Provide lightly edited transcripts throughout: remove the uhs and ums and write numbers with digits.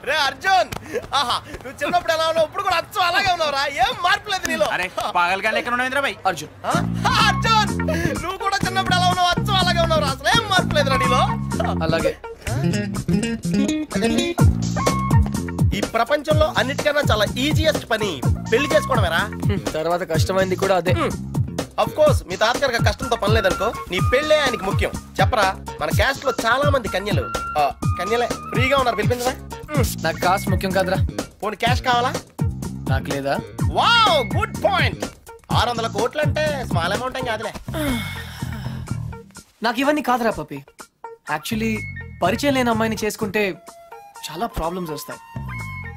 రే అర్జున్, ఆహా నువ్వు చిన్నప్పుడు ఎలా ఉన్నావు ఇప్పుడు కూడా అచ్చం అలాగే ఉన్నావురా, ఏం మార్పు లేదు నీలో. అరే పాగలగానే ఎక్కడ ఉన్నావు ఇంద్రబాయ్? అర్జున్ అర్జున్ నువ్వు కూడా చిన్నప్పుడు ఎలా ఉన్నావు అచ్చం అలాగే ఉన్నావురా, అసలు ఏం మార్పు లేదురా నీలో. అలాగే ఈ ప్రపంచంలో అన్నిటికన్నా చాలా ఈజియెస్ట్ పని పెళ్లి చేసుకోవడమేరా. తర్వాత కష్టమైంది కూడా అదే. అఫ్ కోర్స్ మీ తాతగారికి కష్టంతో పని లేదనుకో, నీ పెళ్ళే ఆయనకి ముఖ్యం. చెప్పరా, మన క్యాస్ట్ లో చాలా మంది కన్యలే ఫ్రీగా ఉన్నారు, పిలిపించరా. నాకు కాస్ట్ ముఖ్యం కాదురా. పోనీ క్యాష్ కావాలా? నాకు లేదా? Wow good point. 600 కోట్లు అంటే స్మాల్ అమౌంట్ ఏం కాదులే. నాకు ఇవన్నీ కాదురా పప్పి. యాక్చువల్లీ పరిచయం లేని అమ్మాయిని చేసుకుంటే చాలా ప్రాబ్లమ్స్ వస్తాయి.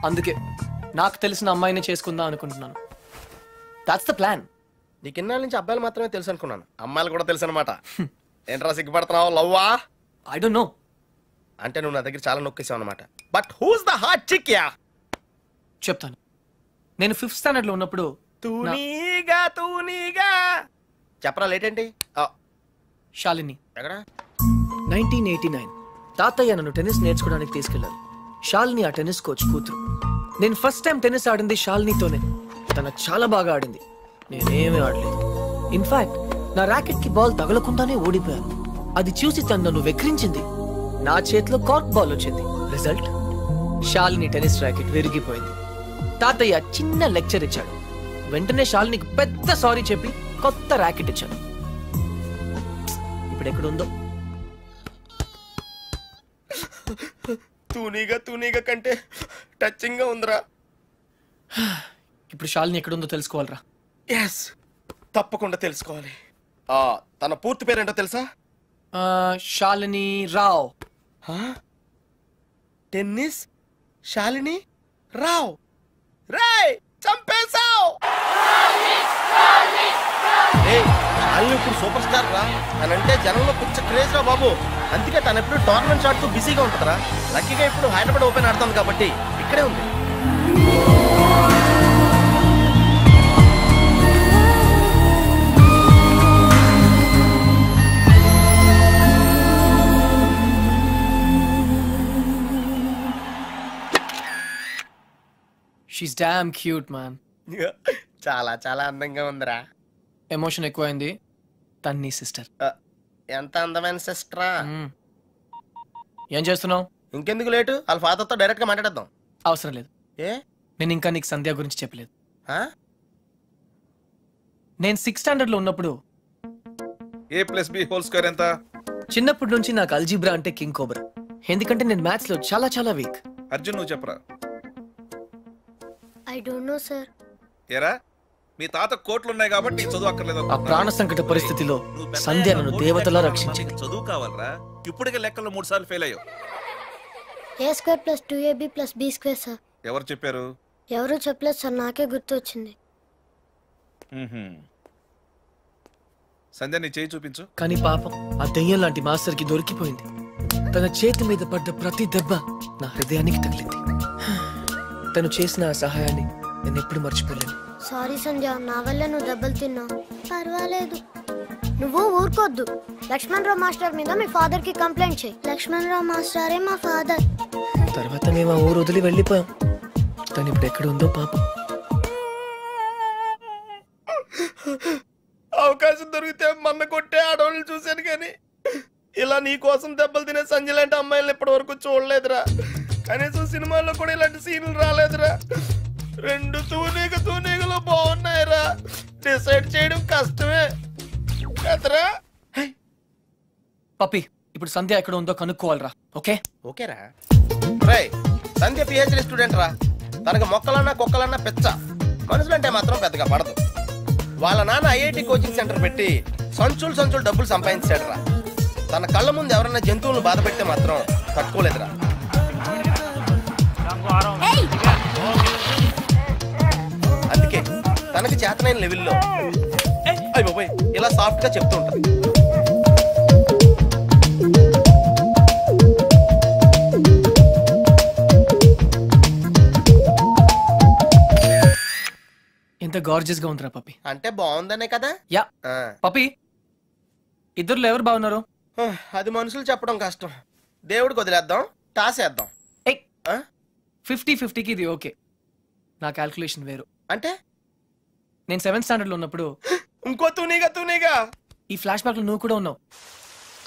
అందుకే నాకు తెలిసిన అమ్మాయిని చేసుకుందాం అనుకుంటున్నాను. That's the plan. నీకు ఇన్నాళ్ళ నుంచి అబ్బాయిలు మాత్రమే తెలుసు అనుకున్నాను, అమ్మాయిలు కూడా తెలుసు అనమాట. ఏంట్రా సిగ్గుపడుతున్నావు? లవ్వా? I don't know. అంటే నువ్వు నా దగ్గర చాలా నొక్కేసావు అనమాట. But who's the hot chick? Yeah చెప్తాను. నేను 5th స్టాండర్డ్ లో ఉన్నప్పుడు తూనీగా చెప్పరా. లేట్ ఏంటి? శాలిని. ఎక్కడ? 1989 తాతయ్య నన్ను టెన్నిస్ నేర్చుకోవడానికి తీసుకెళ్లారు. శాలిని ఆ టెన్నిస్ కోచ్ కూతురు. నేను ఫస్ట్ టైం టెన్నిస్ ఆడింది శాలినితోనే. తను చాలా బాగా ఆడింది, నేనేమీ ఆడలేదు. ఇన్ఫాక్ట్ నా ర్యాకెట్ కి బాల్ తగలకుండానే ఓడిపోయాను. అది చూసి తను నన్ను వెక్రించింది. నా చేతిలో కార్క్ బాల్ వచ్చింది. రిజల్ట్, శాలిని టెన్నిస్ ర్యాకెట్ విరిగిపోయింది. తాతయ్య చిన్న లెక్చర్ ఇచ్చాడు. వెంటనే శాలినికి పెద్ద సారీ చెప్పి కొత్త ర్యాకెట్ ఇచ్చాను. ఇప్పుడు ఎక్కడుందో. తూనీగా కంటే టచింగ్ గా ఉందిరా. ఇప్పుడు శాలిని ఎక్కడుందో తెలుసుకోవాలరా. ఎస్, తప్పకుండా తెలుసుకోవాలి. తన పూర్తి పేరేంటో తెలుసా? శాలిని రావ్. టెన్నిస్ శాలిని రావ్. రేయ్ చంపేశావ్. శాలిని ఇప్పుడు సూపర్ స్టార్ రా. తనంటే జనంలో పిచ్చ క్రేజ్ రా బాబు. అందుకే తను ఎప్పుడు టోర్నమెంట్స్ ఆడుతూ బిజీగా ఉంటుందిరా. లక్కీగా ఇప్పుడు హైదరాబాద్ ఓపెన్ ఆడుతుంది కాబట్టి ఇక్కడే ఉంది. She's damn cute, man. చాలా చాలా అందంగా ఉందిరా. ఎమోషన్ ఎక్కువైంది. తన్ని సిస్టర్. ఎంత అందమైన సిస్టరా. ఏం చేస్తున్నావు? ఇంకెందుకు లేటు, వాళ్ళ ఫాదర్తో డైరెక్ట్ గా మాట్లాడేద్దాం. అవసరం లేదు. ఏ? నేను ఇంకా నీకు సంధ్య గురించి చెప్పలేదు. నేను 6th స్టాండర్డ్ లో ఉన్నప్పుడు a+b² ఎంత? చిన్నప్పటి నుంచి నాకు అల్జీబ్రా అంటే కింగ్ కోబ్రా. ఎందుకంటే నేను మ్యాథ్స్ లో చాలా చాలా వీక్. అర్జున్ నువ్వు చెప్పరా. I don't know, sir. ఏరా మీ తాత కోట్లు ఉన్నాయి కాబట్టి నీకు చదువు అక్కర్లేదు. ఆ ప్రాణ సంకట పరిస్థితిలో సంధ్య నన్ను దేవతలా రక్షించింది. చదువు కావాలరా. ఇప్పటికే లెక్కల్లో 3 సార్లు ఫెయిల్ అయ్యావు. a² + 2ab + b², sir. ఎవరు చెప్పారు? ఎవరు చెప్పలేదు సార్, నాకే గుర్తు వచ్చింది. సంధ్య నీ చేయి చూపించు. కానీ పాపం ఆ దెయ్యం లాంటి మాస్టర్ కి దొరికిపోయింది. తన చేతి మీద పడ్డ ప్రతి దెబ్బ నా హృదయానికి తగిలింది. తను చేసిన ఆ సహాయాన్ని నేను ఎప్పుడు మర్చిపోలేను. సారీ సంధ్య, నా వల్ల నువ్వు దెబ్బలు తిన్నావు. పర్వాలేదు, నువ్వు ఊరుకోద్దు. లక్ష్మణరావు మాస్టర్ మీద మీ ఫాదర్ కి కంప్లైంట్ చేయి. లక్ష్మణరావు మాస్టరే మా ఫాదర్. తర్వాత మేము ఆ ఊరు వదిలి వెళ్ళిపోయాం. తను ఇప్పుడు ఎక్కడ ఉందో పాపం. అవకాశం దొరికితే మన్న కొట్టే ఆడవాళ్ళని చూశాను, కానీ ఇలా నీ కోసం దెబ్బలు తినే సంజయ్ లాంటి అమ్మాయిలను ఇప్పటి వరకు చూడలేదురా. కనీసం సినిమాల్లో కూడా ఇలాంటి సీన్లు రాలేదురా. 2 తూనీగలో బాగున్నాయిరా. డిసైడ్ చేయడం కష్టమే కదరా. పప్పి, ఇప్పుడు సంధ్య ఎక్కడ ఉందో కనుక్కోవాలరా. ఓకే? ఓకేరా. రై, సంధ్య పిహెచ్డి స్టూడెంట్ రా. తనకు మొక్కలన్నా కుక్కలన్నా పెచ్చ. మనుషులంటే మాత్రం పెద్దగా పడదు. వాళ్ళ నాన్న ఐఐటి కోచింగ్ సెంటర్ పెట్టి సంచులు డబ్బులు సంపాదించాడు రా. తన కళ్ళ ముందు ఎవరన్నా జంతువులను బాధ పెడితే మాత్రం తట్టుకోలేదురా. అందుకే తనకి చేతనైన లెవెల్లో ఇలా సాఫ్ట్ గా చెప్తూ ఉంటుంది. ఎంత గార్జియస్ గా ఉందిరా పప్పి. అంటే బాగుందనే కదా. యా పప్పి, ఇద్దరులో ఎవరు బాగున్నారు? అది మనుషులు చెప్పడం కష్టం. దేవుడికి వదిలేద్దాం, టాస్ వేద్దాం. 50-50కి ఇది ఓకే. నా క్యాల్కులేషన్ వేరు. అంటే నేను 7th స్టాండర్డ్ లో ఉన్నప్పుడు ఇంకో తూనీగా ఈ ఫ్లాష్ బ్యాక్ లో నువ్వు కూడా ఉన్నావు.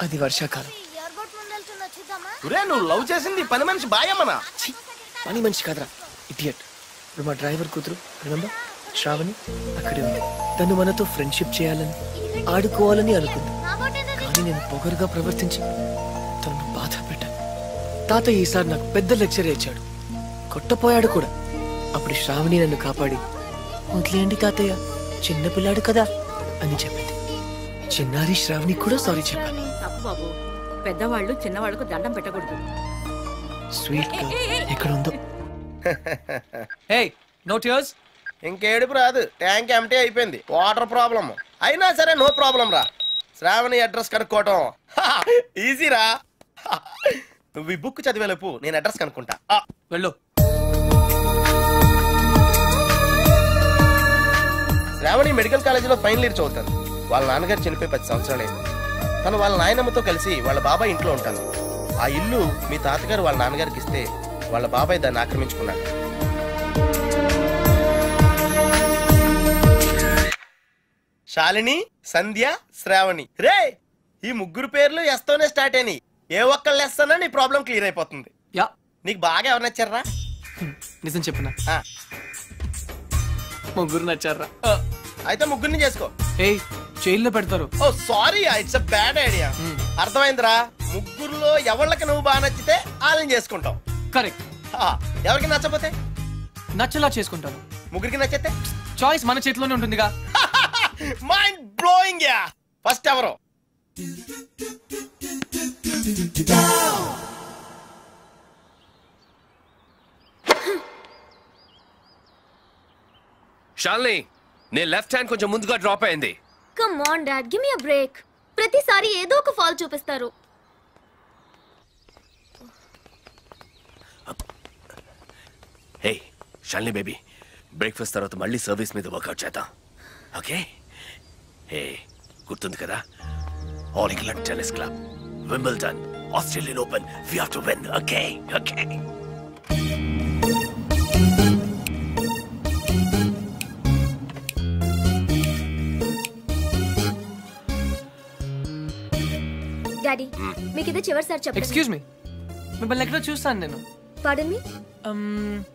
అది వర్షాకాలం. నువ్వు లవ్ చేసింది పని మనిషి బాయమ్మనా? పని మనిషి కాదురా, ఇడియట్. ఇప్పుడు మా డ్రైవర్ కూతురు రిమెంబర్ శ్రావణి అక్కడే ఉంది. తను మనతో ఫ్రెండ్షిప్ చేయాలని ఆడుకోవాలని అనుకుంది. కానీ నేను పొగరుగా ప్రవర్తించి తనను బాధ పెట్టాను. తాతయ్య ఈసారి నాకు పెద్ద లెక్చర్ ఇచ్చాడు, కొట్టపోయాడు కూడా. అప్పుడు శ్రావణి నన్ను కాపాడి వదిలేయండి తాతయ్య, చిన్నపిల్లాడు కదా అని చెప్పింది. చిన్నారి శ్రావణి కూడా సారీ చెప్పాను. తప్పు బాబు, పెద్దవాళ్ళు చిన్నవాళ్ళకు దండం పెట్టకూడదు. స్వీట్ గా ఎక్కడ ఉందో. Hey no tears. ఇంకేడుపు రాదు, ట్యాంక్ ఎంటీ అయిపోయింది. వాటర్ ప్రాబ్లమ్ అయినా సరే నో ప్రాబ్లం రా. శ్రావణి అడ్రస్ కనుక్కోవటం ఈజీ రా. నువ్వు ఈ బుక్ చదివేలోపు నేను అడ్రస్ కనుక్కుంటా. వెళ్ళు. శ్రావణి మెడికల్ కాలేజీలో ఫైనల్ ఇయర్ చదువుతాను. వాళ్ళ నాన్నగారు చనిపోయి 10 సంవత్సరాలైంది. తను వాళ్ళ నాయనమ్మతో కలిసి వాళ్ళ బాబాయ్ ఇంట్లో ఉంటాను. ఆ ఇల్లు మీ తాతగారు వాళ్ళ నాన్నగారికి ఇస్తే వాళ్ళ బాబాయ్ దాన్ని ఆక్రమించుకున్నాడు. శాలిని, సంధ్య, శ్రావణి. రే ఈ ముగ్గురు పేర్లు ఎస్తోనే స్టార్ట్ అయినాయి. ఏ ఒక్కళ్ళు ఎస్తానో నీ ప్రాబ్లం క్లియర్ అయిపోతుంది. యా, నీకు బాగా ఎవరు నచ్చారా? నిజం చెప్పనా, ముగ్గురు నచ్చారా? అయితే ముగ్గురిని చేసుకో. ఏయ్ జైల్లో పెడతారు. Oh sorry, it's a bad idea. అర్థమైందిరా? ముగ్గురులో ఎవళ్ళకి నువ్వు బాగా నచ్చితే వాళ్ళని చేసుకుంటావు. కరెక్ట్. ఎవరికి నచ్చపోతే నచ్చలా చేసుకుంటాను. ముగ్గురికి నచ్చితే చాయిస్ మన చేతిలోనే ఉంటుందిగా. Mind blowing yeah. ఫస్ట్ ఎవరు? శాలిని, నీ లెఫ్ట్ హ్యాండ్ కొంచెం ముందుగా డ్రాప్ అయింది. Come on dad, give me a break. ప్రతిసారి ఏదో ఒక ఫాల్ చూపిస్తారు. హే శాలిని బేబీ, బ్రేక్ఫాస్ట్ తర్వాత మళ్ళీ సర్వీస్ మీద వర్కౌట్ చేద్దాం, ఓకే? హే గుర్తుంది కదా, all England tennis club, Wimbledon, Australian open, we have to win, okay? Okay. Daddy, మీకు ఇదే చివరిసారి చెప్పండి. ఎక్స్క్యూజ్ మీ, మిమ్మల్ని ఎక్కడో చూస్తాను నేను. పార్డన్ మీ?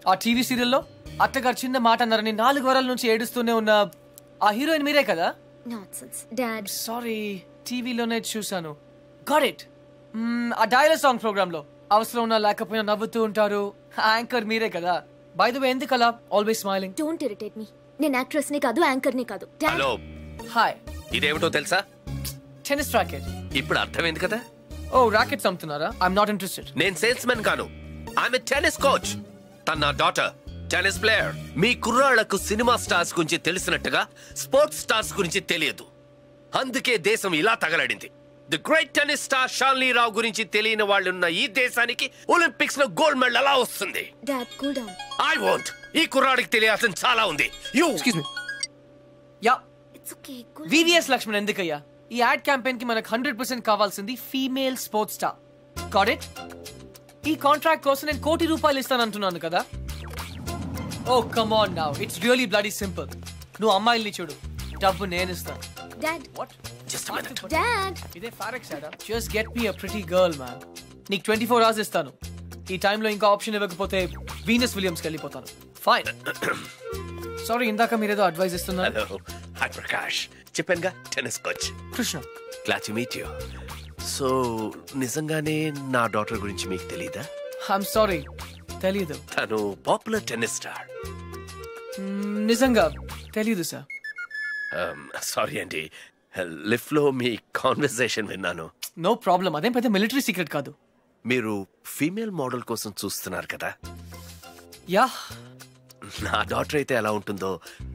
ఆ టీవీ సీరియల్లో అత్తగారు చిన్న మాట అన్నారని 4 వారాల నుంచి ఏడుస్తూనే ఉన్న ఆ హీరోయిన్ మీరే కదా? Nonsense dad. సారీ, టీవీలోనే చూసాను. Got it. ఆ డైలాగ్ సాంగ్ ప్రోగ్రామ్ లో అవసరం ఉన్నా లేకపోయినా నవ్వుతూ ఉంటారు. యాంకర్ మీరే కదా? బై ద వే, ఎందుకలా always smiling? Don't irritate me. నేను యాక్ట్రెస్ ని కాదు, యాంకర్ ని కాదు. Hello, hi. ఇదేమిటో తెలుసా? Tennis racket. ఇప్పుడు అర్థమైంది కదా? ఓ రాకెట్స్ అమ్ముతున్నారా? I'm not interested. నేను సేల్స్ మెన్ కాను, ఐఎమ్ ఎ టెన్నిస్ కోచ్. తన నా డాటర్ టెన్నిస్ ప్లేయర్. మీ కుర్రాళ్లకు సినిమా స్టార్స్ గురించి తెలిసినట్టుగా స్పోర్ట్స్ స్టార్స్ గురించి తెలియదు. అందుకే దేశం ఇలా తగలడింది. The great tennis star Shalini Rao గురించి తెలియని వాళ్ళున్న ఈ దేశానికి ఒలింపిక్స్ లో గోల్డ్ మెడల్ ఎలా వస్తుంది? Dad cool down. I want. ఈ కుర్రాడికి తెలియాల్సిన చాలా ఉంది. You excuse me. Yeah, it's okay. VVS Laxman ఎందుకయ్యా? ఈ యాడ్ క్యాంపెయిన్ కి మనకు 100% కావాల్సింది female sports star. Got it? ఈ కాంట్రాక్ట్ కోసం నేను ₹1 కోటి ఇస్తానంటున్నాను కదా. Oh come on now, it's really bloody simple. నువ్వు అమ్మాయిల్ని చూడు, డబ్బు నేను ఇస్తాను. Dad. What? Just minute. Dad. ఇదే ఫారెక్స్ యాడా? Just get me a pretty girl man. నీకు 24 hours ఇస్తాను. ఈ టైంలో ఇంకా ఆప్షన్ ఇవ్వకపోతే వీనస్ విలియమ్స్కి వెళ్ళిపోతాను. ఫైన్. సారీ, ఇందాక మీరేదో అడ్వైస్ ఇస్తున్నారు. Hello, hi Prakash. చెప్పానుగా, tennis coach Krishna. Glad to meet you. So నిజంగానే నా డాటర్ గురించి మీకు తెలీదా? ఐఎమ్ సారీ, తెలీదు. తను పాపులర్ టెన్నిస్ స్టార్. నిజంగా తెలీదు సార్. సారీ అండి, లిఫ్ట్ లో మీ కాన్వర్సేషన్ విన్నాను. నో ప్రాబ్లం, అదేం పెద్ద మిలిటరీ సీక్రెట్ కాదు. మీరు ఫీమేల్ మోడల్ కోసం చూస్తున్నారు కదా? యా. నా డాటర్ అయితే ఎలా ఉంటుందో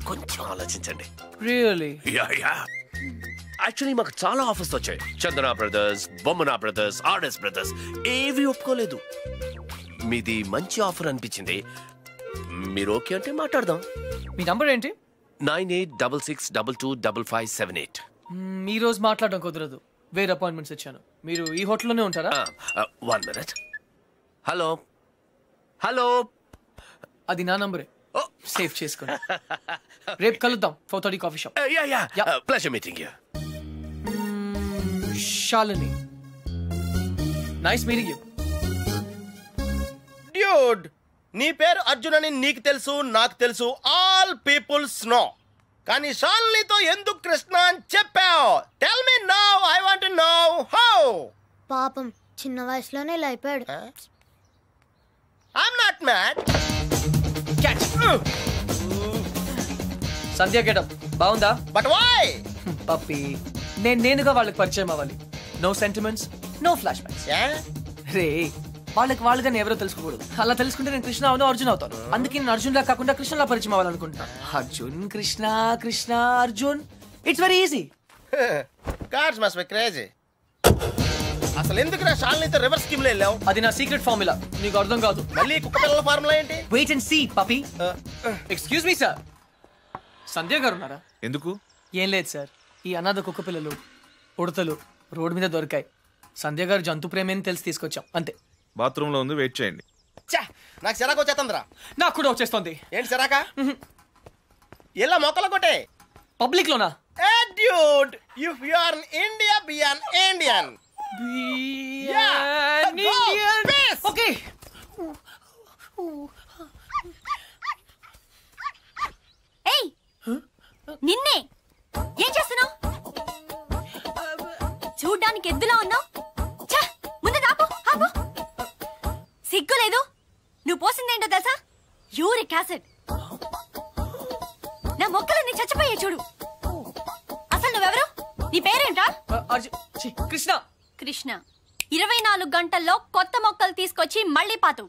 కొంచెం ఆలోచించండి. రియల్లీ? Yeah yeah. యాక్చువల్లీ మాకు చాలా ఆఫర్స్ వచ్చాయి. చందన బ్రదర్స్, బొమ్మనా బ్రదర్స్, ఆర్ఎస్ బ్రదర్స్, ఏవి ఒప్పుకోలేదు. మీది మంచి ఆఫర్ అనిపించింది. మీరు ఓకే అంటే మాట్లాడదాం. మీ నంబర్ ఏంటి? 9866225578. ఈ రోజు మాట్లాడడం కుదరదు, వేరే అపాయింట్మెంట్స్ ఇచ్చాను. మీరు ఈ హోటల్లోనే ఉంటారా? 1 minute. హలో హలో, అది నా నంబరే, సేవ్ చేసుకోండి. రేపు కలుద్దాం 4:30 coffee shop. Pleasure meeting you. Shalini, nice meeting you. Dude, నీ పేరు అర్జున్ అని నీకు తెలుసు, నాకు తెలుసు, ఆల్ పీపుల్స్ నో. కానీ శాలినితో ఎందుకు కృష్ణ అని చెప్పావు? Tell me now, I want to know how. పాపం చిన్న వయసులోనే ఇలా అయిపోయాడు. I'm not mad. Sandhya getup బాగుందా? But why? పప్పి, నేనుగా వాళ్ళకి పరిచయం అవ్వాలి. No sentiments, no flashbacks. రే, వాళ్ళకి నేను ఎవరో తెలుసుకోకూడదు. అలా తెలుసుకుంటే నేను కృష్ణ అవును, అర్జున్ అవుతాను. అందుకే నేను అర్జున్ లా కాకుండా కృష్ణలా పరిచయం అవ్వాలనుకుంటున్నా. Arjun Krishna, Krishna Arjun, it's very easy. Cards must be crazy. అసలు ఎందుకు నా శాలినితో రివర్స్ స్కీమ్ లో వెళ్ళావు? అది నా సీక్రెట్ ఫార్ములా, నీకు అర్థం కాదు. మళ్ళీ కుక్క పిల్లల ఫార్ములా ఏంటి? Wait and see puppy. Excuse me sir, Sandhya గారు ఉన్నారా? ఎందుకు? ఏం లేదు సార్, ఈ అనాథ కుక్క పిల్లలు ఉడతలు రోడ్డు మీద దొరికాయి. సంధ్య గారు జంతు ప్రేమని తెలిసి తీసుకొచ్చాం, అంతే. బాత్రూమ్ లో ఉంది, వెయిట్ చేయండి. నాకు సిరాకు వచ్చేస్తుందిరా. నాకు కూడా వచ్చేస్తుంది. ఏంటి సిరాక? ఇలా మొక్కలు కొట్టే పబ్లిక్ లోనా? Dude, if you are in India, be an Indian. Okay. ఏయ్, నిన్నే ఏం చేస్తున్నావు? చూడ్డానికి ఎద్దులా ఉన్నావు. ముందు ఆపు, ఆపు. సిగ్గు లేదు? నువ్వు పోసిందేంటో తెలుసా? Uric acid. నా మొక్కలన్నీ చచ్చిపోయే చూడు. అసలు నువ్వెవరు? నీ పేరేంటా? కృష్ణ. కృష్ణ 24 గంటల్లో కొత్త మొక్కలు తీసుకొచ్చి మళ్ళీ పాతు.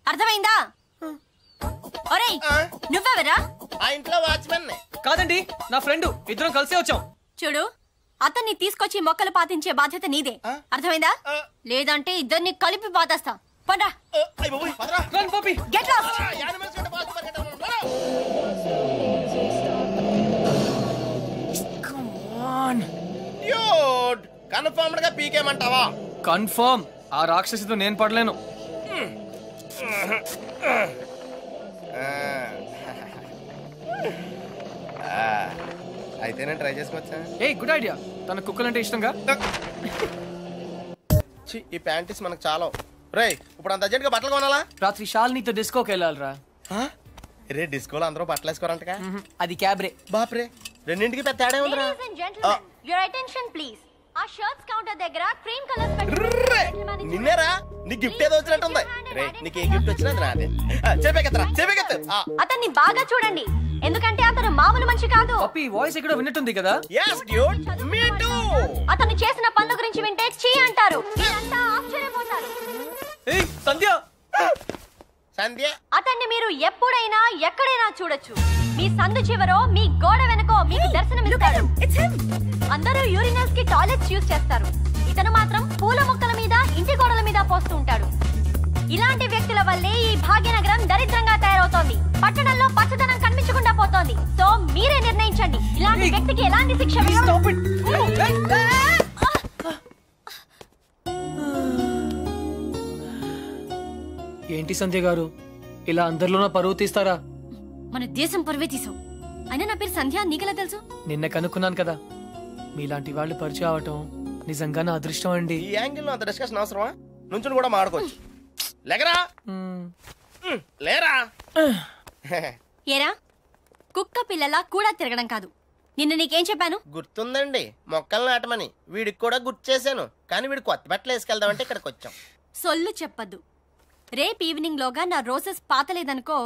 అర్థమైందా? ఒరేయ్, నువ్వెవరా? ఆ ఇంట్లో వాచ్మెన్. కాదండి, నా ఫ్రెండ్. ఇద్దరం కలిసే వచ్చాం. చూడు, అతన్ని తీసుకొచ్చి మొక్కలు పాతించే బాధ్యత నీదే. అర్థమైందా? లేదంటే ఇద్దరిని కలిపి పాతేస్తా. పండ్రా. Run puppy. Get lost. Come on dude, confirmed గా పీకేమంటావా? కన్ఫర్మ్. ఆ రాక్షసితో నేను పడలేను. అయితే నేను ట్రై చేసుకోవచ్చా? A good idea. తన కుక్కలంటే ఇష్టంగా. ఈ ప్యాంటీస్ మనకు చాలా. రేయ్, ఇప్పుడు అంత అర్జెంట్ గా బట్టలు కొనాలా? రాత్రి శాలినితో డిస్కోకి వెళ్ళాలిరా. రే, డిస్కోలో అందరూ బట్టలు వేసుకోరంటగా? అది క్యాబ్రే. బాప్రే, రెండింటికి పెద్ద తేడా ఉందిరా. Ladies and gentlemen, your attention please. ఆ షర్ట్స్ కౌంటర్ దగ్గర క్రీమ్ కలర్స్ పెట్టుకోండి. నిన్నేరా, నీ గిఫ్ట్ ఏదో వచ్చినట్టుంది. రే, నీకు ఏ గిఫ్ట్ వచ్చినా అది నాదే. చెప్పేకెత్తరా. అతన్ని బాగా చూడండి, ఎందుకంటే అతను మామూలు మనిషి కాదు. పప్పి వాయిస్ ఎక్కడో విన్నట్టుంది కదా? yes dude, me too. అతను చేసిన పనుల గురించి వింటే చీ అంటారు. మీరంతా ఆశ్చర్యపోతారు. ఏయ్ సంధ్య. సంధ్య, అతన్ని మీరు ఎప్పుడైనా ఎక్కడైనా చూడొచ్చు. మీ సందు చివరో మీ గోడ వెనకో మీకు దర్శనమిస్తాడు. అందరూ యూరినల్స్ కి టాయిలెట్స్ యూజ్ చేస్తారు. ఇతను మాత్రం పూల మొక్కల మీద, ఇంటి గోడల మీద పోస్తూ ఉంటాడు. ఇలాంటి వ్యక్తుల వల్లే ఈ భాగ్యనగరం దరిద్రంగా తయారవుతోంది. పట్టణంలో పచ్చదనం కనిపించకుండా పోతోంది. సో మీరే నిర్ణయించండి, ఇలాంటి వ్యక్తికి ఎలాంటి శిక్ష వేయాలి. ఏంటి సంధ్య గారు, ఇలా అందరిలోనూ పరువు తీస్తారా? మన దేశం పరువే తీసావు. అయినా నా పేరు సంధ్య, నీకెలా తెలుసు? నిన్న కనుక్కున్నాను కదా. మీలాంటి వాళ్ళు పరిచయం అవటం నిజంగా నా అదృష్టం అండి. ఈ యాంగిల్ లో అంత డిస్కషన్ అవసరమా? నుంచుని కూడా మాడుకోవచ్చు. లేకరా, లేరా. ఏరా, కుక్క పిల్లలా కూడా తిరగడం కాదు. నిన్న నీకేం చెప్పాను? గుర్తుందండి, మొక్కలు నాటమని. వీడికి కూడా గుర్తు చేశాను, కానీ వీడు కొత్త బట్టలు వేసుకెళ్దామంటే ఇక్కడికి వచ్చాం. సొల్లు చెప్పద్దు. రేపు ఈవినింగ్ లోగా నా రోజెస్ పాతలేదనుకో.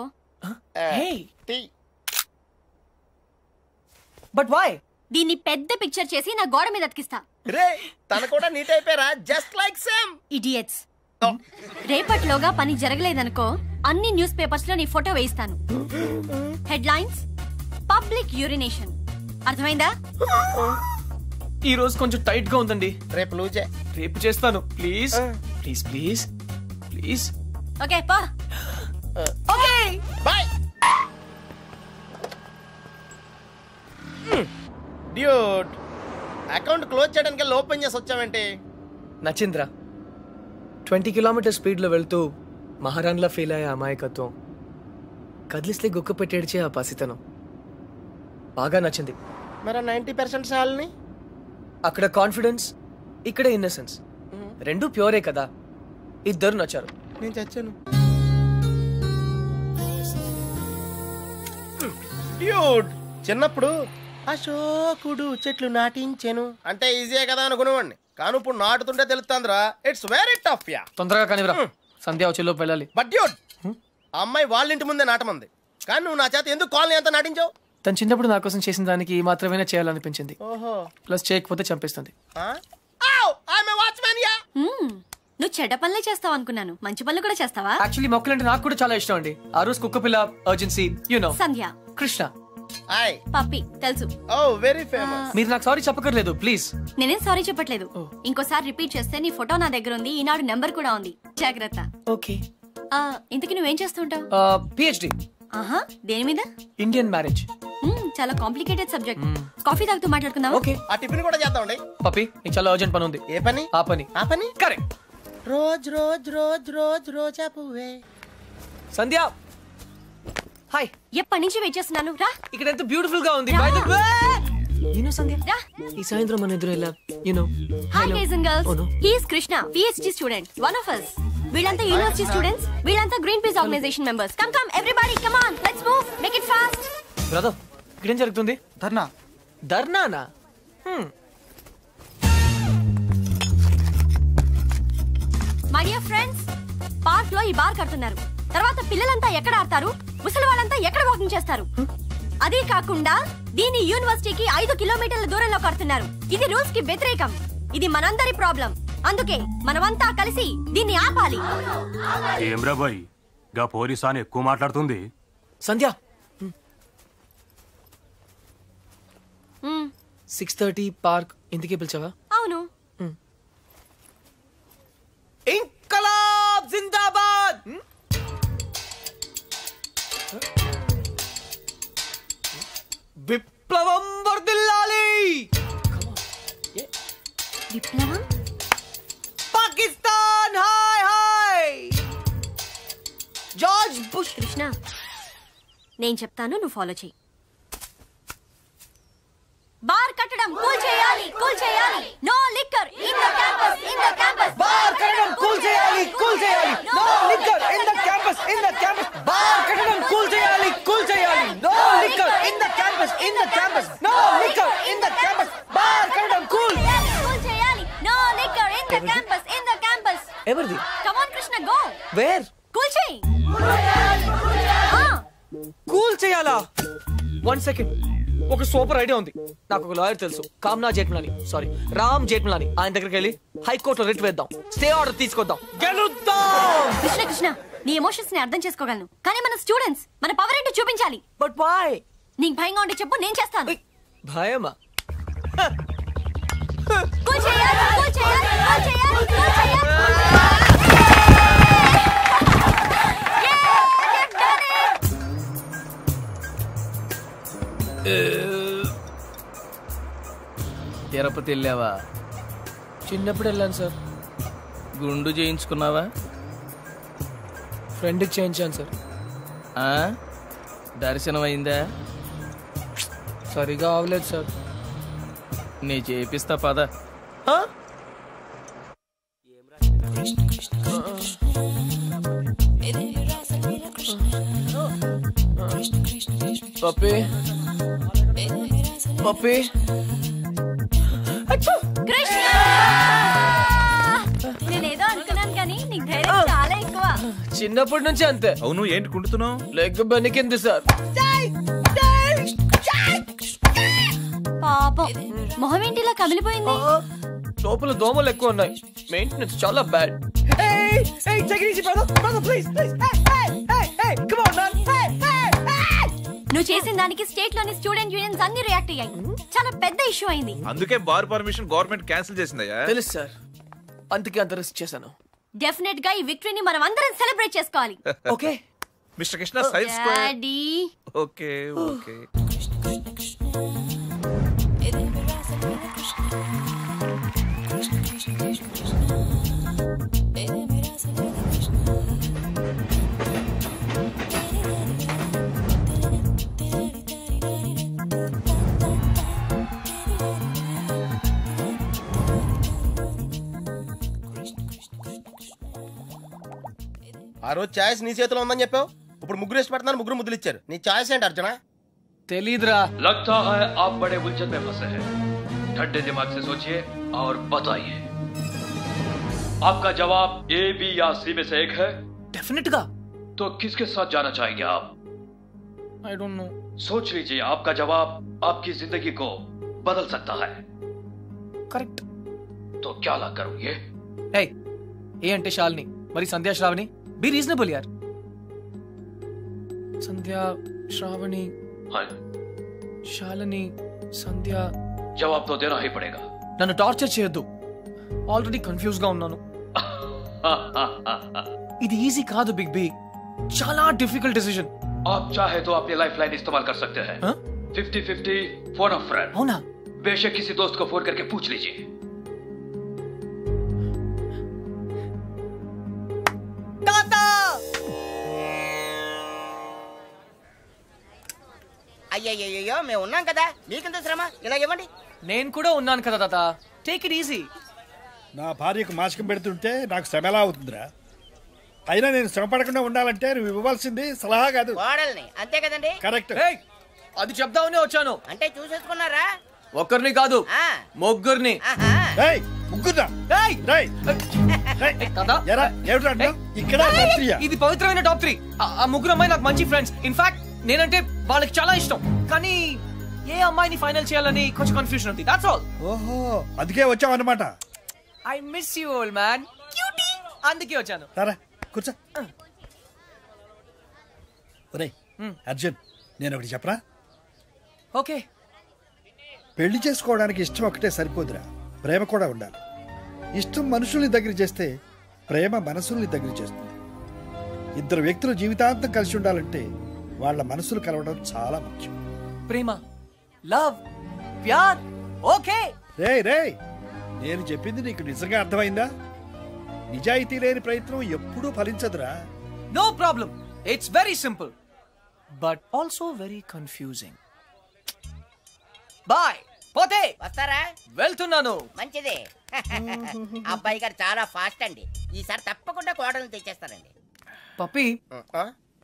But why? దీన్ని పెద్ద పిక్చర్ చేసి నా గోడ మీద అతికిస్తా. రే, తన కూడా నీట్ అయిపోయారా? Just like same. ఇడియట్స్. రేపట్లోగా పని జరగలేదనుకో, అన్ని న్యూస్ పేపర్స్ లో నీ ఫోటో వేయిస్తాను. Headlines, public urination. అర్థమైందా? ఈ రోజు కొంచెం టైట్ గా ఉందండి. రేపు లూజే. రేపు చేస్తాను. Please please please please. Okay పా. Okay bye. Dude, account close చేయడానికి ఓపెన్ చేసి వచ్చావేంటి? నచ్చింద్రా 20 కిలోమీటర్ స్పీడ్లో వెళ్తూ మహారాణ్లా ఫీల్ అయ్యే అమాయకత్వం, కదిలిస్తే గుక్క పెట్టేడ్చే ఆ పసితనం బాగా నచ్చింది. మరి 90% సాల్ని అక్కడ కాన్ఫిడెన్స్, ఇక్కడ ఇన్నసెన్స్, రెండు ప్యూరే కదా. ఇద్దరు నచ్చారు. నేను చచ్చాను. డ్యూడ్, చిన్నప్పుడు అశోకుడు చెట్లు నాటించెను అంటే ఈజీయే కదా అనుకునేవాడిని, కానీ ఇప్పుడు నాటుతుంటే తెలుస్తుందిరా, ఇట్స్ వెరీ టఫ్ యా. తొందరగా కానివ్వరా, సంధ్య వచ్చేలోపు వెళ్ళాలి. బట్ డ్యూడ్, ఆ అమ్మాయి వాళ్ళ ఇంటి ముందే నాటమంది, కానీ నువ్వు నా చేత ఎందుకు కాలనీ అంతా నాటించావు? తను చిన్నప్పుడు నా కోసం చేసిన దానికి మాత్రమే చేయాలనిపించింది. ఓహో, ప్లస్ చేయకపోతే చంపేస్తుంది. నువ్వు చెడ్డ పనులే చేస్తావు అనుకున్నాను, మంచి పనులు కూడా చేస్తావా? యాక్చువల్లీ మొక్కలంటే నాకు కూడా చాలా ఇష్టం అండి. ఆ రోజు కుక్క పిల్ల, అర్జెన్సీ, యు నో, సంధ్య, కృష్ణ, పప్పి తెలుసు. ఓ వెరీ ఫేమస్. మీరు నాకు సారీ చెప్పకర్లేదు ప్లీజ్. నేనేం సారీ చెప్పట్లేదు. ఇంకోసారి రిపీట్ చేస్తే నీ ఫోటో నా దగ్గర ఉంది, ఈనాడు నెంబర్ కూడా ఉంది, జాగ్రత్త. ఓకే. ఇంతకీ నువ్వేం చేస్తుంటావు? పిహెచ్డి. ఆహా, దేని మీద? Indian marriage. చాలా కాంప్లికేటెడ్ సబ్జెక్ట్. కాఫీ తాగుతూ మాట్లాడుకుందాం. ఓకే. ఆ టిఫిన్ కూడా చేద్దామండి. పప్పి, నీకు చాలా అర్జెంట్ పని ఉంది. ఏ పని? ఆ పని. ఆ పని correct. Rose rose rose rose రోజా పువ్వే. సంధ్య, హాయ్. ఎప్పటి నుంచి వెయిట్ చేస్తున్నాను, రా. ఇక్కడ ఎంత బ్యూటిఫుల్ గా ఉంది. By the way, you know Sandhya, రా. ఈ సాయంత్రం మన ఎదురు ఎలా, you know. Hi guys and girls, he is Krishna, PhD student, one of us. వీళ్ళంతా యూనివర్సిటీ స్టూడెంట్స్, వీళ్ళంతా Greenpeace organization members. Come come everybody, come on, let's move, make it fast. Brother, ఇక్కడేం జరుగుతుంది? ధర్నా. ధర్నానా? మై డియర్ ఫ్రెండ్స్, పార్క్ లో ఈ bar కడుతున్నారు. తర్వాత పిల్లలంతా ఎక్కడ ఆడతారు, ముసలి వాళ్ళంతా ఎక్కడ వాకింగ్ చేస్తారు? అదే కాకుండా దీని యూనివర్సిటీకి 5 కిలోమీటర్ల దూరంలో కడుతున్నారు. ఇది రూల్స్ కి వ్యతిరేకం. ఇది మనందరి ప్రాబ్లం. అందుకే మనమంతా కలిసి దీన్ని ఆపాలి. ఏమ్రా బాయ్, గా పోలీసాని ఎక్కువ మాట్లాడుతుంది. సంధ్య, 6:30 పార్క్ ఇంటికి పిలిచావా? అవును. ఇంకలాబ్ జిందాబాద్. విప్లవం వర్ధిల్లాలి. విప్లవం? Pakistan hi hi. George bush. Krishna, నేను చెప్తాను, నువ్వు ఫాలో చెయ్యి. బార్ కట్టడం కూల్ చేయాలి, కూల్ చేయాలి. No liquor in the campus, in the campus. Bar కట్టడం కూల్ చేయాలి, కూల్ చేయాలి. No liquor in the campus, in the campus. Bar కట్టడం కూల్ చేయాలి, కూల్ చేయాలి. No liquor in the campus, in the campus. No liquor in the campus. Bar కట్టడం cool చేయాలి. No liquor in the campus, in the campus. ఎవరిది? Come on Krishna, go. Where? Cool చేయి. Cool చేయాలా? 1 second. ఒక super idea ఉంది. నాకు ఒక lawyer తెలుసు, కామ్నా జేఠ్మలాని, సారీ రామ్ జేఠ్మలాని. ఆయన దగ్గరికి వెళ్ళి హైకోర్టులో రిట్ వేద్దాం, స్టే ఆర్డర్ తీసుకొద్దాం, గెలుద్దాం. కృష్ణ కృష్ణ, నీ ఎమోషన్స్ ని అర్థం చేసుకోగలను, కానీ మన స్టూడెంట్స్, మన పవర్ ఏంటో చూపించాలి. But why? నీకు భయంగా ఉంటే చెప్పు, నేను చేస్తాను. భయమా? కూల్ చేయాలి, కూల్ చేయాలి, కూల్ చేయాలి, కూల్ చేయాలి. తిరుపతి వెళ్ళావా? చిన్నప్పుడు వెళ్ళాను సార్. గుండు చేయించుకున్నావా? ఫ్రెండ్కి చేయించాను సార్. దర్శనం అయిందా? సరిగా అవలేదు సార్. నీ చేపిస్తా పద. పప్పి, పప్పి. కృష్ణ, నేనేదో అనుకున్నాను కానీ నీకు ధైర్యం చాలా ఎక్కువ. చిన్నప్పటి నుంచి అంతే. అవును, ఏంటి కుంటున్నావు? Leg బెనికింది sir. పాపం, మొహం ఏంటిలా కమిలిపోయింది? లోపల దోమలు ఎక్కువ ఉన్నాయి, మెయింటెనెన్స్ చాలా బ్యాడ్. నువ్వు చేసిన దానికి స్టేట్ లోని స్టూడెంట్ యూనియన్స్ అన్ని రియాక్ట్ అయ్యాయి. చాలా పెద్ద ఇష్యూ అయింది. అందుకే బార్ పర్మిషన్ గవర్నమెంట్ క్యాన్సిల్ చేసిందయ్యా. తెలుసు సార్, అందుకే అంత రిస్క్ చేశాను. డెఫినెట్ గా ఈ విక్టరీని మనం అందరం సెలబ్రేట్ చేసుకోవాలి. Okay mister Krishna, size square. Daddy, okay okay. ఆ రోజు ఛాయిస్ నీ చేతిలో ఉందని చెప్పావు, ఇప్పుడు ముగ్గురు ఇష్టపడుతున్నారు, ముగ్గురు ముద్దులు ఇచ్చారు. నీ ఛాయిస్ ఏంటి అర్జున? తెలీదురా. लगता है आप बड़े उलझन में फंसे हैं. ठंडे दिमाग से सोचिए और बताइए. आपका जवाब ए, बी या सी में से एक है. डेफिनेट गा. तो किसके साथ जाना चाहेंगे आप? I don't know. सोच लीजिए, आपका जवाब आपकी जिंदगी को बदल सकता है. करेक्ट. तो क्या ला करोगे? Hey, ఏ అంటే శాలిని, మరి సంధ్యా శ్రావణి. బి రీజనబుల్ యార్. సంధ్యా శ్రావణి, శాలిని, సంధ్య. जवाब तो देना ही पड़ेगा. నన్ను టార్చర్ చేయొద్దు, ఆల్రెడీ కన్ఫ్యూజ్ గా ఉన్నాను. ఇది ఈజీ కాదు బిగ్ బి, చాలా డిఫికల్ట్ డిసిజన్. आप चाहे तो अपनी लाइफ लाइन इस्तेमाल कर सकते हैं. 50-50 फोन अ फ्रेंड. అవునా? बेशक किसी दोस्त को फोन करके पूछ लीजिए. అయ్యయ్యో మేము ఉన్నాం కదా, మీకెంత శ్రమ, ఇలా ఇవ్వండి. నేను కూడా ఉన్నాను కదా తాత, టేక్ ఇట్ ఈజీ. నా భార్యకు మాసికం పెడుతుంటే నాకు శ్రమ ఎలా అవుతుందిరా? అయినా నేను శ్రమ పడకుండా ఉండాలంటే నువ్వు ఇవ్వాల్సింది సలహా కాదు, కోడల్ని. అంతే కదండి? కరెక్ట్. అది చెప్దామనే వచ్చాను. అంటే చూసేసుకున్నారా? ఒక్కరిని కాదు, ముగ్గురిని. ఇది పవిత్రమైన టాప్ 3. ఆ ముగ్గురు అమ్మాయి నాకు మంచి ఫ్రెండ్స్. ఇన్ఫాక్ట్ నేనంటే వాళ్ళకి చాలా ఇష్టం. కానీ ఏ అమ్మాయిని ఫైనల్ చేయాలని కొంచెం కన్ఫ్యూజన్ ఉంది. That's all. ఓహో, అందుకే వచ్చావు అన్నమాట. I miss you old man. Cutie. అందుకే వచ్చాను. సరే కూర్చో. ఒరేయ్ అర్జున్, నేను ఒకటి చెప్పరా? ఓకే. పెళ్లి చేసుకోవడానికి ఇష్టం ఒకటే సరిపోదురా, ప్రేమ కూడా ఉండాలి. ఇష్టం మనుషుల్ని దగ్గర చేస్తే ప్రేమ మనసుల్ని దగ్గర చేస్తుంది. ఇద్దరు వ్యక్తులు జీవితాంతం కలిసి ఉండాలంటే వాళ్ళ మనసులు కలవడం చాలా ముఖ్యం. ప్రేమ, లవ్, ప్యార్. ఓకే. రేయ్, నేను చెప్పింది నీకు నిజంగా అర్థమైందా? నిజాయితీ లేని ప్రయత్నం ఎప్పుడూ ఫలించదురా. No problem. It's very simple but also very confusing. Bye. పోతే వస్తారా? వెళ్తున్నాను. మంచిది. అబ్బాయి గారు చాలా ఫాస్ట్ అండి, ఈసారి తప్పకుండా కోడల్ని తెచ్చేస్తారండి. పప్పి,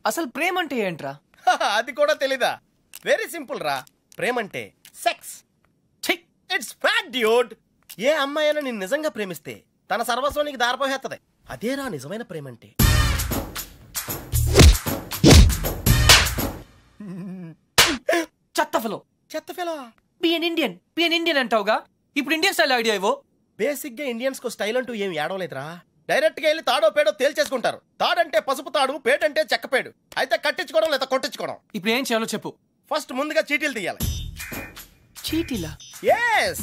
అసలు ప్రేమ అంటే ఏంట్రా? అది కూడా తెలీదా? వెరీ సింపుల్ రా. ప్రేమ అంటే సెక్స్. It's fact dude. ఏ అమ్మాయి అయినా నిన్ను నిజంగా ప్రేమిస్తే తన సర్వస్వానికి దారిపోహేత్తది. అదేరా నిజమైన ప్రేమ అంటే. చెత్త ఫెలో. బి ఎన్ ఇండియన్ అంటావుగా, ఇప్పుడు ఇండియన్ స్టైల్ ఐడియా ఇవ్వు. బేసిక్ గా ఇండియన్స్ కు స్టైల్ అంటూ ఏం ఏడవలేదురా. డైరెక్ట్ గా వెళ్ళి తాడో పేడో తేల్చేసుకుంటారు. తాడంటే పసుపు తాడు, పేడంటే చెక్కపేడు. అయితే కట్టించుకోవడం లేదా కొట్టించుకోవడం. ఇప్పుడు ఏం చేయాలో చెప్పు. ఫస్ట్ ముందుగా చీటీలు తీయాలి. చీటీలా? yes.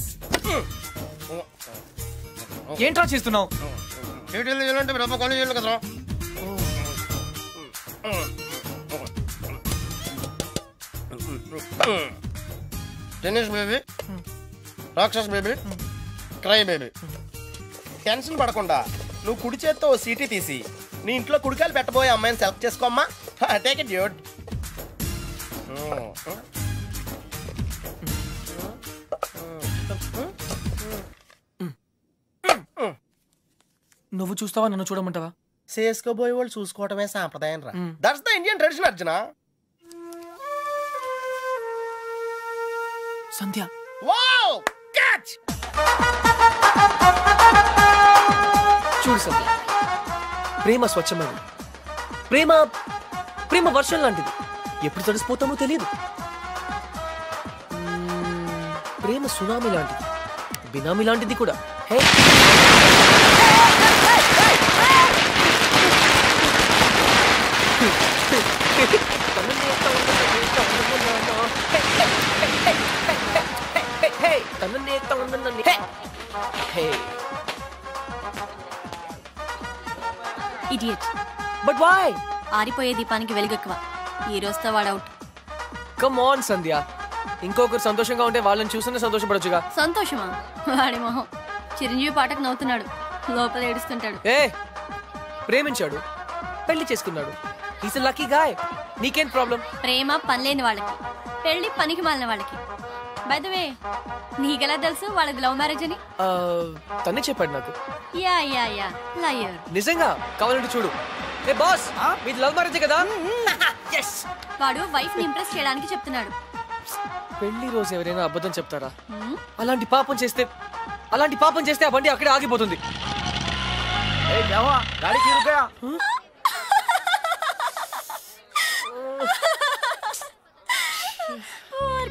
ఏంట్రా చేస్తున్నావు? చీటీలు తీయాలంటే బ్రహ్మ కాలేజీలు కదరా. Tennis baby, rakshas baby, cry baby. Tension పడకుండా నువ్వు కుడి చేత్తో సీటీ తీసి నీ ఇంట్లో కుడికాయలు పెట్టబోయే అమ్మాయిని సెలెక్ట్ చేసుకోమ్మా. Take it dude. నువ్వు చూస్తావా, నన్ను చూడమంటావా? చేసుకోబోయే వాళ్ళు చూసుకోవటమే సాంప్రదాయం రా. That's the Indian tradition Arjuna. Sandhya. Wow, catch. చూడు సంధ్య, ప్రేమ స్వచ్ఛమైనది. ప్రేమ వర్షం లాంటిది, ఎప్పుడు తడిసిపోతామో తెలియదు. ప్రేమ సునామీ లాంటిది, బినామీ లాంటిది కూడా. Hey, idiot. But why? ఆరిపోయే దీపానికి వెలుగెక్కువ. ఈ రోజుతో వాడు అవుట్. కమ్ ఆన్ సంధ్య, ఇంకొకరు సంతోషంగా ఉంటే వాళ్ళని చూస్తూనే సంతోషపడొచ్చుగా. సంతోషమా? వాడి మొహం. చిరంజీవి పాటకు నవ్వుతున్నాడు, లోపల ఏడుస్తుంటాడు. ఏ, ప్రేమించాడు, పెళ్లి చేసుకున్నాడు. Is lucky guy. నీకేం ప్రాబ్లం? ప్రేమ పనిలేని వాళ్ళకి, పెళ్లి పనికి మాలిన వాళ్ళకి. బై ద వే, నీకెలా తెలుసు వాళ్ళది లవ్ మ్యారేజ్ అని? తనే చెప్పాడు నాకు. Yeah yeah yeah, liar. నిజంగా? కావాలంటే చూడు. ఏ బాస్ మీది లవ్ మ్యారేజ్ కదా? వాడు వైఫ్ ని ఇంప్రెస్ చేయడానికి చెప్తున్నాడు. పెళ్లి రోజు ఎవరైనా అబద్ధం చెప్తారా? అలాంటి పాపం చేస్తే ఆ బండి అక్కడే ఆగిపోతుంది.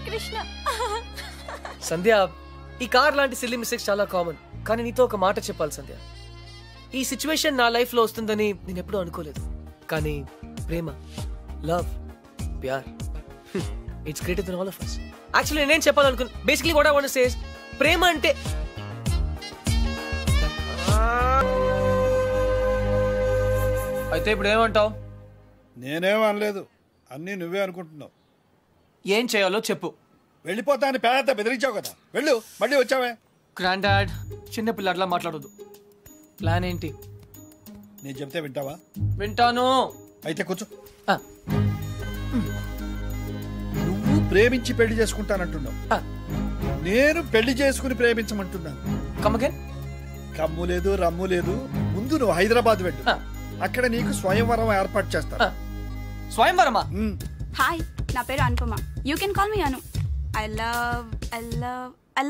కృష్ణ సంధ్య, ఈ కార్ లాంటి సిల్లీ మిస్టేక్స్ చాలా కామన్. కానీ నీతో ఒక మాట చెప్పాలి సంధ్య. ఈ సిచ్యువేషన్ నా లైఫ్ లో వస్తుందని నేను ఎప్పుడూ అనుకోలేదు. కానీ ప్రేమ, లవ్, ప్యార్, it's greater than all of us. Actually నేనేం చెప్పాలనుకున్నా, basically what I want to say is, ప్రేమ అంటే అయితే ఇప్పుడు ఏమంటావు? నేనేం అనలేదు, అన్నీ నువ్వే అనుకుంటున్నావు. ఏం చేయాలో చెప్పు. వెళ్ళిపోతా అని పేద బెదిరించావు కదా, వెళ్ళు. మళ్ళీ వచ్చావే. గ్రాండ్ డాడ్, చిన్న పిల్లట్లా మాట్లాడొద్దు. ప్లాన్ ఏంటి? నేను చెప్తే వింటావా? వింటాను. అయితే కూర్చో. నువ్వు ప్రేమించి పెళ్లి చేసుకుంటానంటున్నావు, నేను పెళ్లి చేసుకుని ప్రేమించమంటున్నాను. కమ్ము లేదు, రమ్ము లేదు. ముందు నువ్వు హైదరాబాద్ వెళ్ళు, అక్కడ నీకు స్వయంవరం ఏర్పాటు చేస్తా. స్వయంవరమా? హాయ్, నా పేరు Anupama. You can call me Anu. I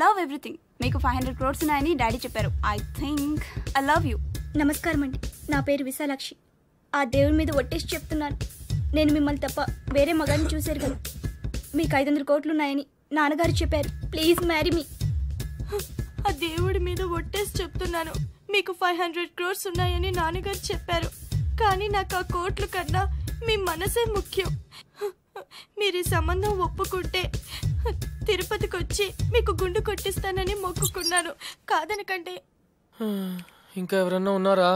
love everything. మీకు 500 crores ఉన్నాయని డాడీ చెప్పారు. I think I love you. నమస్కారం అండి, నా పేరు విశాలాక్షి. ఆ దేవుడి మీద ఒట్టేసి చెప్తున్నాను, నేను మిమ్మల్ని తప్ప వేరే మగాన్ని చూశారు కదా. మీకు 500 కోట్లు ఉన్నాయని నాన్నగారు చెప్పారు. Please marry me. ఆ దేవుడి మీద ఒట్టేసి చెప్తున్నాను, మీకు 500 crores ఉన్నాయని నాన్నగారు చెప్పారు. కానీ నాకు ఆ కోట్లు కన్నా మీ మనసే ముఖ్యం. మీరు ఈ సంబంధం ఒప్పుకుంటే తిరుపతికి వచ్చి మీకు గుండు కొట్టిస్తానని మొక్కుకున్నాను. కాదనకంటే. ఇంకా ఎవరన్నా ఉన్నారా?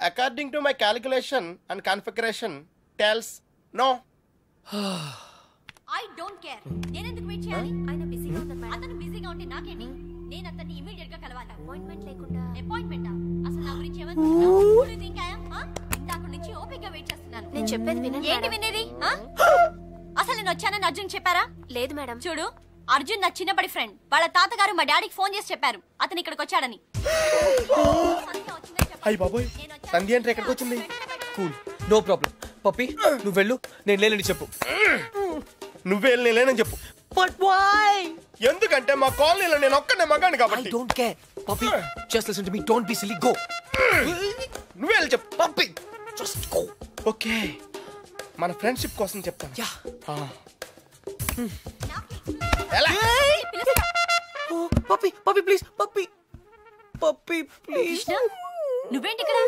According to my calculation and configuration tells no. I don't care. నేను ఎందుకు వెయిట్ చేయాలి? ఆయన బిజీగా ఉన్నారు. అతను బిజీగా ఉంటే నాకేంటి? నేను అతన్ని ఇమిడియట్ గా కలవాలి. అపాయింట్మెంట్ లేకుండా. అపాయింట్మెంటా? అసలు నా గురించి ఏమనుకుంటున్నావు? ఇందాక నుంచి ఓపికగా వెయిట్ చేస్తున్నాను. నేను చెప్పేది వినండి. ఏంటి వినేది? అసలు నేను వచ్చానని అర్జున్ చెప్పారా? లేదు మేడం. చూడు, అర్జున్ నా చిన్నప్పటి ఫ్రెండ్. వాళ్ళ తాతగారు మా డాడీకి ఫోన్ చేసి చెప్పారు అతను ఇక్కడికి వచ్చాడని. అయ్యి బాబోయ్, సంధ్య అంటే ఎక్కడికి వచ్చింది? Cool, no problem. పప్పి, నువ్వు వెళ్ళు, నేను లేనని చెప్పు. నువ్వే లేనని చెప్పు. But why? ఎందుకంటే మా కాలనీలో నేను ఒక్కనే మగాను కాబట్టి. I don't care. Pappi, just listen to me. Don't be silly. Go. నువ్వే చెప్పు. Pappi, just go. ఓకే, మన ఫ్రెండ్షిప్ కోసం చెప్తాను. Yeah. Pappi, Pappi please. Pappi, Pappi please. నువ్వేంటి ఇక్కడ?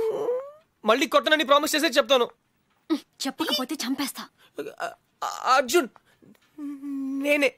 మళ్ళీ కొట్టనని ప్రామిస్ చేసే చెప్తాను. చెప్పకపోతే చంపేస్తా. అర్జున్, నేనే.